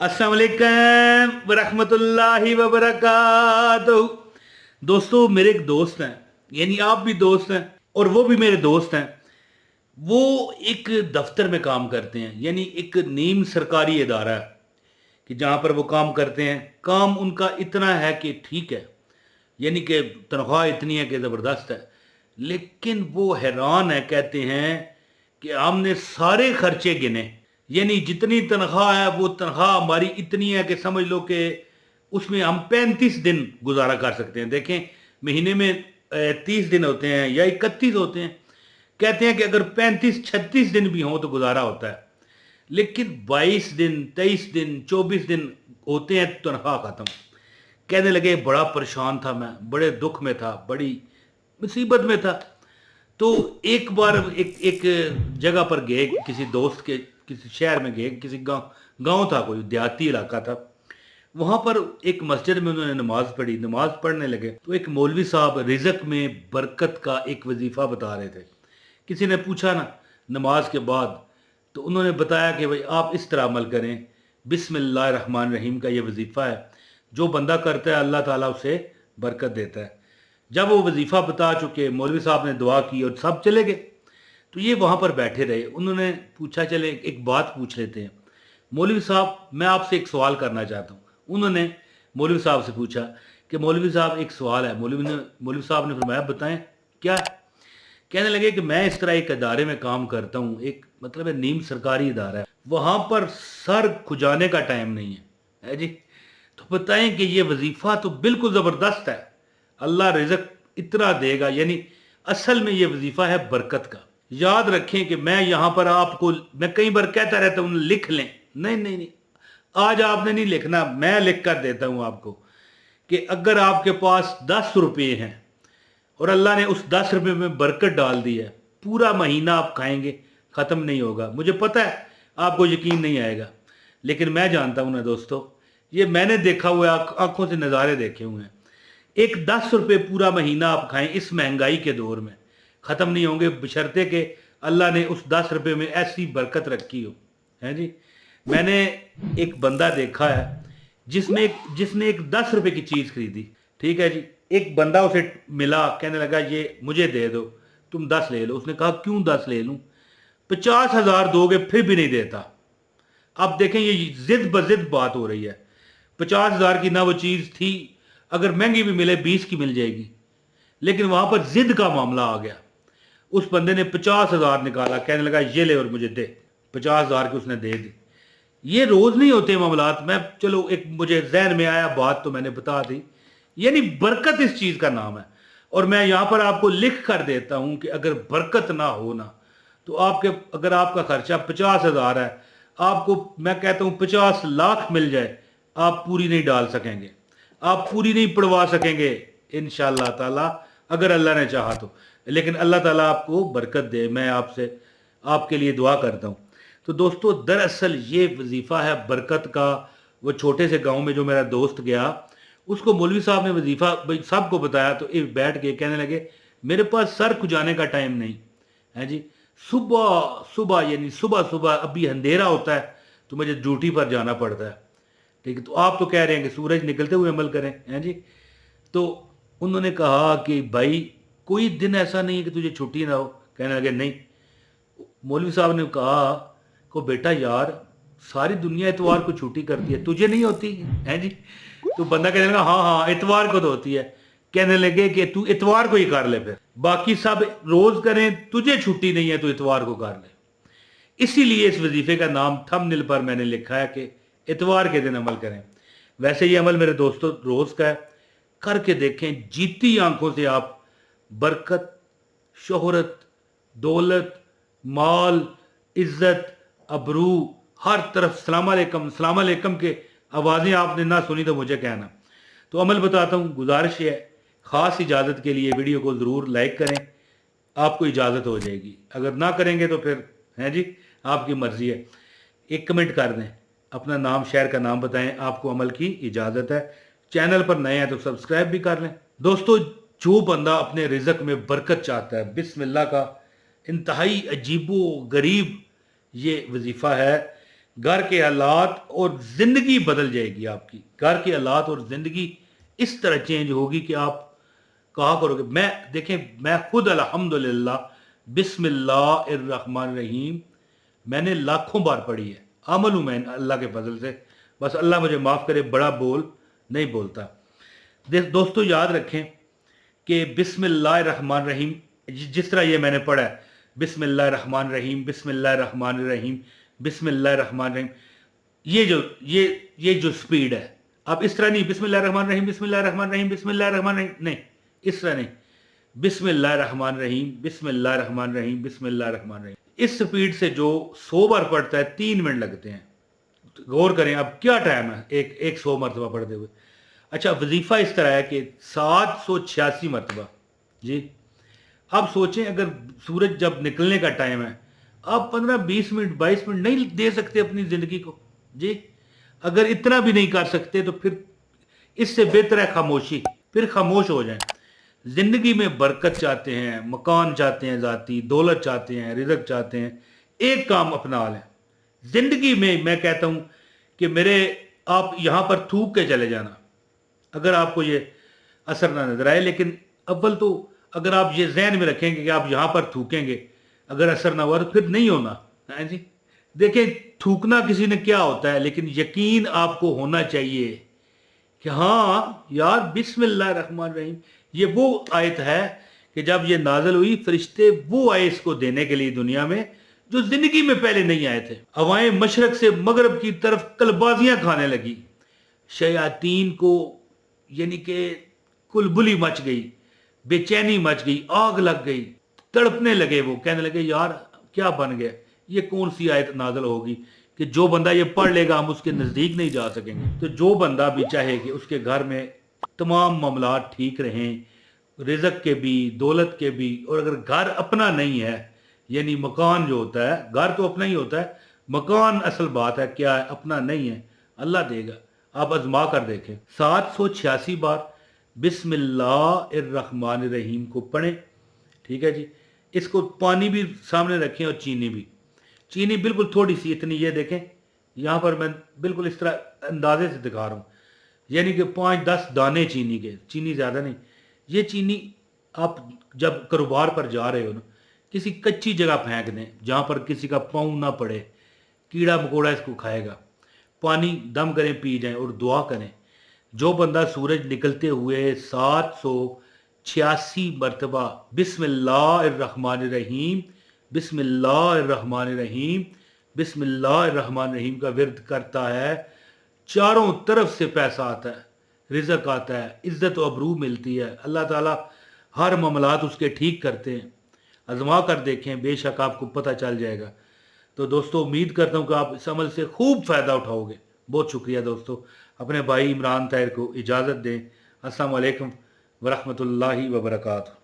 अस्सलाम वालेकुम वरहमतुल्लाहि वबरकातुहू। दोस्तों, मेरे एक दोस्त हैं, यानी आप भी दोस्त हैं और वो भी मेरे दोस्त हैं। वो एक दफ्तर में काम करते हैं, यानी एक नीम सरकारी इदारा है कि जहाँ पर वो काम करते हैं। काम उनका इतना है कि ठीक है, यानी कि तनख्वाह इतनी है कि ज़बरदस्त है। लेकिन वो हैरान है, कहते हैं कि हमने सारे खर्चे गिने, यानी जितनी तनख्वाह है वो तनख्वाह हमारी इतनी है कि समझ लो कि उसमें हम 35 दिन गुजारा कर सकते हैं। देखें, महीने में 30 दिन होते हैं या 31 होते हैं। कहते हैं कि अगर 35-36 दिन भी हों तो गुजारा होता है। लेकिन 22 दिन, 23 दिन, 24 दिन होते हैं तनख्वाह ख़त्म। कहने लगे बड़ा परेशान था, मैं बड़े दुख में था, बड़ी मुसीबत में था। तो एक बार एक एक जगह पर गए, किसी दोस्त के किसी शहर में गए, किसी गांव गांव था, कोई देहाती इलाका था। वहाँ पर एक मस्जिद में उन्होंने नमाज पढ़ी। नमाज पढ़ने लगे तो एक मौलवी साहब रिज़्क में बरकत का एक वजीफ़ा बता रहे थे। किसी ने पूछा ना नमाज के बाद, तो उन्होंने बताया कि भाई आप इस तरह अमल करें, बिस्मिल्लाहिर्रहमानिर्रहीम का ये वजीफ़ा है, जो बंदा करता है अल्लाह ताला उसे बरकत देता है। जब वो वजीफ़ा बता चुके, मौलवी साहब ने दुआ की और सब चले गए। तो ये वहाँ पर बैठे रहे। उन्होंने पूछा चले एक बात पूछ लेते हैं, मौलवी साहब मैं आपसे एक सवाल करना चाहता हूँ। उन्होंने मौलवी साहब से पूछा कि मौलवी साहब एक सवाल है। मौलवी साहब ने फरमाया बताएं क्या है। कहने लगे कि मैं इस तरह एक इदारे में काम करता हूँ, एक मतलब है नीम सरकारी इदारा है, वहाँ पर सर खुजाने का टाइम नहीं है जी। तो बताएं कि ये वजीफ़ा तो बिल्कुल ज़बरदस्त है, अल्लाह रिज़्क इतना देगा, यानी असल में ये वजीफ़ा है बरकत का। याद रखें कि मैं यहाँ पर आपको, मैं कई बार कहता रहता हूँ लिख लें, नहीं नहीं नहीं, आज आपने नहीं लिखना, मैं लिख कर देता हूँ आपको कि अगर आपके पास 10 रुपये हैं और अल्लाह ने उस 10 रुपये में बरकत डाल दी है, पूरा महीना आप खाएंगे, ख़त्म नहीं होगा। मुझे पता है आपको यकीन नहीं आएगा, लेकिन मैं जानता हूँ ना दोस्तों, ये मैंने देखा हुआ है, आंखों से नज़ारे देखे हुए हैं। एक 10 रुपये पूरा महीना आप खाएं इस महंगाई के दौर में, ख़त्म नहीं होंगे, बशर्ते कि अल्लाह ने उस 10 रुपये में ऐसी बरकत रखी हो, है जी। मैंने एक बंदा देखा है जिसने एक 10 रुपये की चीज़ खरीदी, ठीक है जी। एक बंदा उसे मिला, कहने लगा ये मुझे दे दो, तुम 10 ले लो। उसने कहा क्यों 10 ले लूँ, 50,000 दोगे फिर भी नहीं देता। अब देखें ये जिद बजिद बात हो रही है। 50,000 की ना वो चीज़ थी, अगर महंगी भी मिले 20 की मिल जाएगी, लेकिन वहां पर जिद का मामला आ गया। उस बंदे ने 50,000 निकाला, कहने लगा ये ले और मुझे दे। 50,000 की उसने दे दी। ये रोज नहीं होते मामलात। मैं चलो एक मुझे जहन में आया बात तो मैंने बता दी, यानी बरकत इस चीज का नाम है। और मैं यहां पर आपको लिख कर देता हूं कि अगर बरकत ना हो ना, तो आपके अगर आपका खर्चा 50,000 है, आपको मैं कहता हूं 50 लाख मिल जाए, आप पूरी नहीं डाल सकेंगे, आप पूरी नहीं पढ़वा सकेंगे इंशाअल्लाह ताला, अगर अल्लाह ने चाहा तो। लेकिन अल्लाह ताला आपको बरकत दे, मैं आपसे आपके लिए दुआ करता हूँ। तो दोस्तों, दरअसल ये वजीफ़ा है बरकत का। वो छोटे से गांव में जो मेरा दोस्त गया, उसको मौलवी साहब ने वजीफ़ा भाई सबको बताया, तो एक बैठ के कहने लगे मेरे पास सर खुजाने का टाइम नहीं है जी। सुबह सुबह यानी सुबह सुबह अभी अंधेरा होता है तो मुझे ड्यूटी पर जाना पड़ता है, ठीक है। तो आप तो कह रहे हैं कि सूरज निकलते हुए अमल करें, हैं जी। तो उन्होंने कहा कि भाई कोई दिन ऐसा नहीं है कि तुझे छुट्टी ना हो। कहने लगे नहीं। मौलवी साहब ने कहा को बेटा यार, सारी दुनिया इतवार को छुट्टी करती है, तुझे नहीं होती है जी। तो बंदा कहने लगा हाँ हाँ इतवार को तो होती है। कहने लगे कि तू इतवार को ही कर ले, फिर बाकी सब रोज करें, तुझे छुट्टी नहीं है तो इतवार को कर ले। इसीलिए इस वजीफे का नाम थंबनेल पर मैंने लिखा है कि इतवार के दिन अमल करें। वैसे ये अमल मेरे दोस्तों रोज का है, करके देखें, जीती आंखों से आप बरकत, शोहरत, दौलत, माल, इज्जत, अबरू, हर तरफ सलाम अलैकुम के आवाज़ें आपने ना सुनी तो मुझे कहना। तो अमल बताता हूँ, गुजारिश है ख़ास इजाज़त के लिए वीडियो को ज़रूर लाइक करें, आपको इजाज़त हो जाएगी। अगर ना करेंगे तो फिर हैं जी, आपकी मर्ज़ी है। एक कमेंट कर दें, अपना नाम शहर का नाम बताएं, आपको अमल की इजाज़त है। चैनल पर नए हैं तो सब्सक्राइब भी कर लें। दोस्तों, जो बंदा अपने रिज़्क में बरकत चाहता है, बिस्मिल्लाह का इंतहाई अजीबो गरीब ये वजीफ़ा है घर के हालात और ज़िंदगी बदल जाएगी आपकी। घर के हालात और ज़िंदगी इस तरह चेंज होगी कि आप कहा करोगे। मैं देखें, मैं खुद अल्हम्दुलिल्लाह बिस्मिल्लाहिर्रहमानिर्रहीम मैंने लाखों बार पढ़ी है। अमल हूँ मैं अल्लाह के फजल से, बस अल्लाह मुझे माफ़ करे, बड़ा बोल नहीं बोलता। दोस्तों याद रखें कि बिस्मिल्लाहिर्रहमानिर्रहीम जिस तरह ये मैंने पढ़ा है, बिस्मिल्लाहिर्रहमानिर्रहीम बिस्मिल्लाहिर्रहमानिर्रहीम बिस्मिल्लाहिर्रहमानिर्रहीम, ये जो स्पीड है, आप इस तरह नहीं बिस्मिल्लाहिर्रहमानिर्रहीम बिस्मिल्लाहिर्रहमानिर्रहीम बिस्मिल्लाहिर्रहमानिर्रहीम, नहीं इस तरह नहीं, बिस्मिल्लाहिर्रहमानिर्रहीम बिस्मिल्लाहिर्रहमानिर्रहीम बिस्मिल्लाहिर्रहमानिर्रहीम। इस स्पीड से जो 100 बार पढ़ता है 3 मिनट लगते हैं। गौर करें अब क्या टाइम है एक 100 मरतबा पढ़ते हुए। अच्छा, वजीफा इस तरह है कि 786 मरतबा जी। अब सोचें, अगर सूरज जब निकलने का टाइम है, आप 15-20 मिनट 22 मिनट नहीं दे सकते अपनी ज़िंदगी को जी। अगर इतना भी नहीं कर सकते तो फिर इससे बेहतर है खामोशी, फिर खामोश हो जाएं। ज़िंदगी में बरकत चाहते हैं, मकान चाहते हैं, ज़ाती दौलत चाहते हैं, रिज़्क चाहते हैं, एक काम अपना लें ज़िंदगी में। मैं कहता हूँ कि मेरे आप यहाँ पर थूक के चले जाना अगर आपको ये असर ना नजर आए, लेकिन अव्वल तो अगर आप ये जहन में रखेंगे कि आप यहाँ पर थूकेंगे, अगर असर ना हुआ तो फिर नहीं होना है जी। देखें, थूकना किसी ने क्या होता है, लेकिन यकीन आपको होना चाहिए कि हाँ यार बिस्मिल्लाहिर्रहमानिर्रहीम, ये वो आयत है कि जब ये नाज़िल हुई फरिश्ते वो आए इसको देने के लिए दुनिया में, जो जिंदगी में पहले नहीं आए थे। हवाएं मशरक से मगरब की तरफ कलबाजियां खाने लगी, शयातीन को यानी कि कुलबुली मच गई, बेचैनी मच गई, आग लग गई, तड़पने लगे। वो कहने लगे यार क्या बन गया, ये कौन सी आयत नाज़िल होगी कि जो बंदा ये पढ़ लेगा हम उसके नज़दीक नहीं जा सकेंगे। तो जो बंदा भी चाहे कि उसके घर में तमाम मामलात ठीक रहें, रिज़्क के भी, दौलत के भी, और अगर घर अपना नहीं है, यानी मकान जो होता है, घर तो अपना ही होता है, मकान असल बात है क्या है, अपना नहीं है, अल्लाह देगा। आप आजमा कर देखें, 786 बार बिस्मिल्लाहिर्रहमानिर्रहीम को पढ़ें, ठीक है जी। इसको पानी भी सामने रखें और चीनी भी, चीनी बिल्कुल थोड़ी सी, इतनी, ये देखें यहाँ पर मैं बिल्कुल इस तरह अंदाजे से दिखा रहा हूँ, यानी कि 5-10 दाने चीनी के, चीनी ज़्यादा नहीं। ये चीनी आप जब कारोबार पर जा रहे हो ना, किसी कच्ची जगह फेंक दें जहाँ पर किसी का पाँव ना पड़े, कीड़ा मकोड़ा इसको खाएगा। पानी दम करें, पी जाएं और दुआ करें। जो बंदा सूरज निकलते हुए 786 मरतबा बिस्मिल्लाहिर्रहमानिर्रहीम बिस्मिल्लाहिर्रहमानिर्रहीम बिस्मिल्लाहिर्रहमानिर्रहीम का विर्द करता है, चारों तरफ से पैसा आता है, रिज़्क आता है, इज़्ज़त व अबरू मिलती है, अल्लाह ताला हर मामलात उसके ठीक करते हैं। आजमा कर देखें, बेशक आपको पता चल जाएगा। तो दोस्तों उम्मीद करता हूँ कि आप इस अमल से खूब फ़ायदा उठाओगे। बहुत शुक्रिया दोस्तों। अपने भाई इमरान ताहिर को इजाज़त दें। अस्सलाम वालेकुम वरहमतुल्लाहि वबरकातुहू।